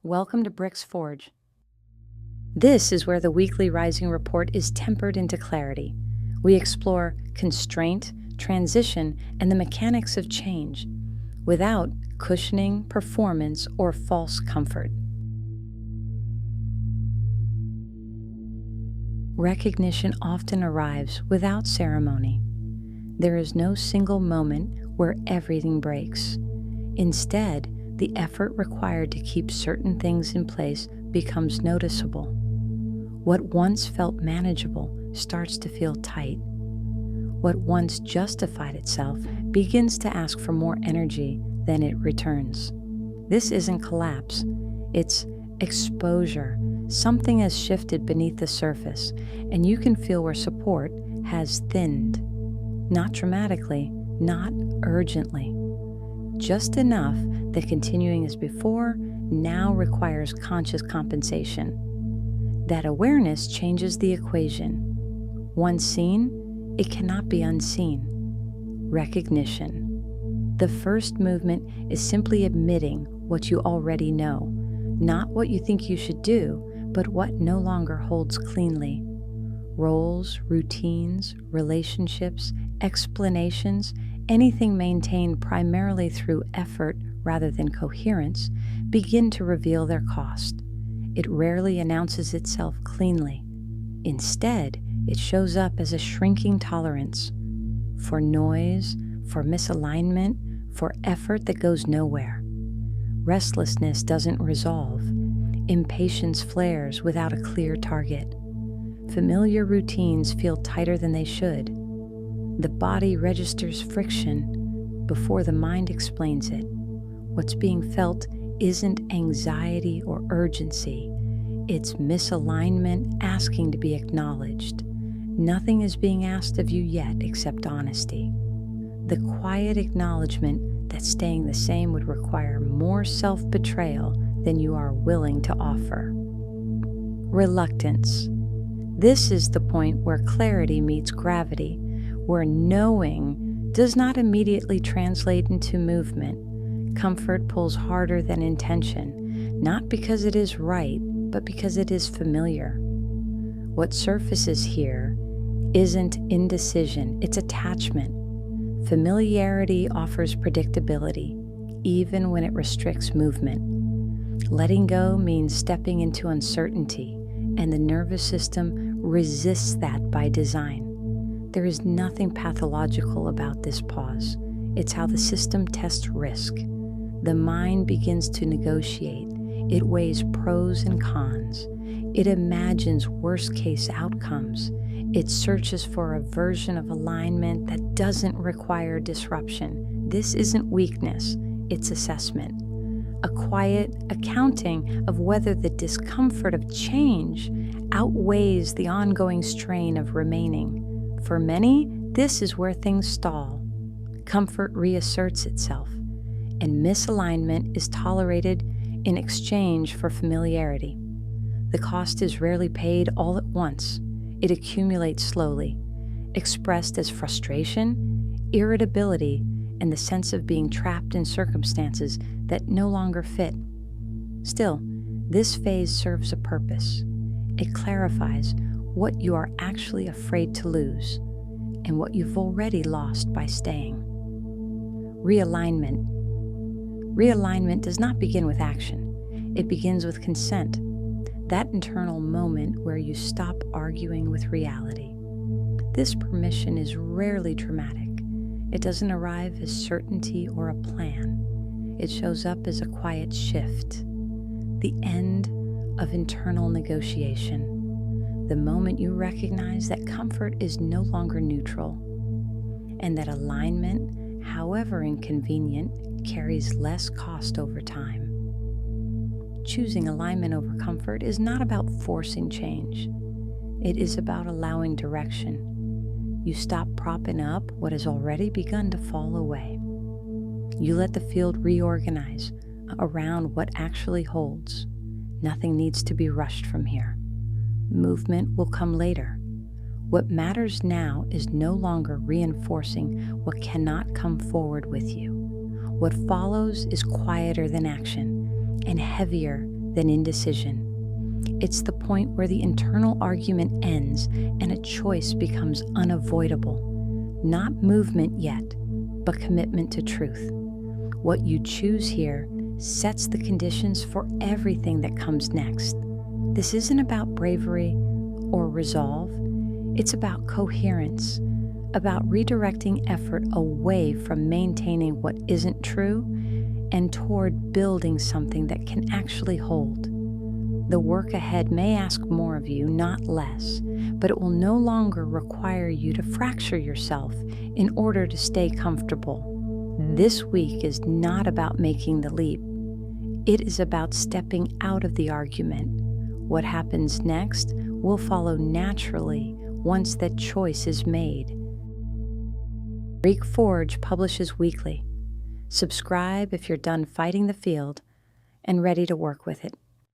Welcome to Bríx Forge. This is where the weekly Rising Report is tempered into clarity. We explore constraint, transition, and the mechanics of change, without cushioning, performance, or false comfort. Recognition often arrives without ceremony. There is no single moment where everything breaks. Instead, the effort required to keep certain things in place becomes noticeable. What once felt manageable starts to feel tight. What once justified itself begins to ask for more energy than it returns. This isn't collapse, it's exposure. Something has shifted beneath the surface, and you can feel where support has thinned. Not dramatically, not urgently. Just enough that continuing as before now requires conscious compensation. That awareness changes the equation. Once seen, it cannot be unseen. Recognition. The first movement is simply admitting what you already know, not what you think you should do, but what no longer holds cleanly. Roles, routines, relationships, explanations, anything maintained primarily through effort rather than coherence, begin to reveal their cost. It rarely announces itself cleanly. Instead, it shows up as a shrinking tolerance for noise, for misalignment, for effort that goes nowhere. Restlessness doesn't resolve. Impatience flares without a clear target. Familiar routines feel tighter than they should. The body registers friction before the mind explains it. What's being felt isn't anxiety or urgency. It's misalignment asking to be acknowledged. Nothing is being asked of you yet except honesty. The quiet acknowledgement that staying the same would require more self-betrayal than you are willing to offer. Reluctance. This is the point where clarity meets gravity, where knowing does not immediately translate into movement. Comfort pulls harder than intention, not because it is right, but because it is familiar. What surfaces here isn't indecision, it's attachment. Familiarity offers predictability, even when it restricts movement. Letting go means stepping into uncertainty, and the nervous system resists that by design. There is nothing pathological about this pause. It's how the system tests risk. The mind begins to negotiate. It weighs pros and cons. It imagines worst-case outcomes. It searches for a version of alignment that doesn't require disruption. This isn't weakness, it's assessment. A quiet accounting of whether the discomfort of change outweighs the ongoing strain of remaining. For many, this is where things stall. Comfort reasserts itself, and misalignment is tolerated in exchange for familiarity. The cost is rarely paid all at once. It accumulates slowly, expressed as frustration, irritability, and the sense of being trapped in circumstances that no longer fit. Still, this phase serves a purpose. It clarifies what you are actually afraid to lose and what you've already lost by staying. Realignment. Realignment does not begin with action. It begins with consent, that internal moment where you stop arguing with reality. This permission is rarely dramatic. It doesn't arrive as certainty or a plan. It shows up as a quiet shift, the end of internal negotiation, the moment you recognize that comfort is no longer neutral, and that alignment, however inconvenient, carries less cost over time. Choosing alignment over comfort is not about forcing change. It is about allowing direction. You stop propping up what has already begun to fall away. You let the field reorganize around what actually holds. Nothing needs to be rushed from here. Movement will come later. What matters now is no longer reinforcing what cannot come forward with you. What follows is quieter than action and heavier than indecision. It's the point where the internal argument ends and a choice becomes unavoidable. Not movement yet, but commitment to truth. What you choose here sets the conditions for everything that comes next. This isn't about bravery or resolve. It's about coherence, about redirecting effort away from maintaining what isn't true and toward building something that can actually hold. The work ahead may ask more of you, not less, but it will no longer require you to fracture yourself in order to stay comfortable. This week is not about making the leap. It is about stepping out of the argument. What happens next will follow naturally once that choice is made. Bríx Forge publishes weekly. Subscribe if you're done fighting the field and ready to work with it.